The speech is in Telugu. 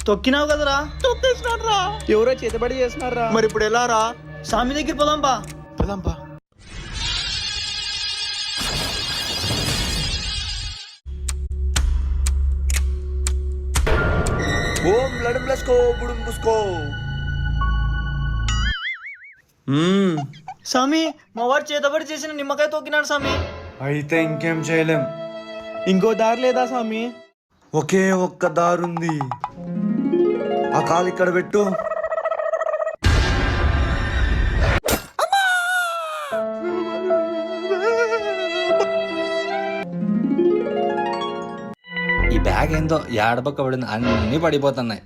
తొక్కినావు కదరా. తొక్కేసినారా? ఎవరో చేతబడి చేస్తున్నారా? మరి ఇప్పుడు ఎలా రా? స్వామి దగ్గర పోదాంపా. పదంపా. ఓం లడుంబ్లస్కో బుడుంబుస్కో. స్వామి మా వాడు చేతబడి చేసిన నిమ్మకాయ తొక్కినాడు స్వామి. అయితే ఇంకేం చేయలేం. ఇంకో దారి లేదా స్వామి? ఒకే ఒక్క దారుంది. ఆ కాలు ఇక్కడ పెట్టు. ఈ బ్యాగ్ ఏందో ఏడపక్క పడింది, అన్నీ పడిపోతున్నాయి.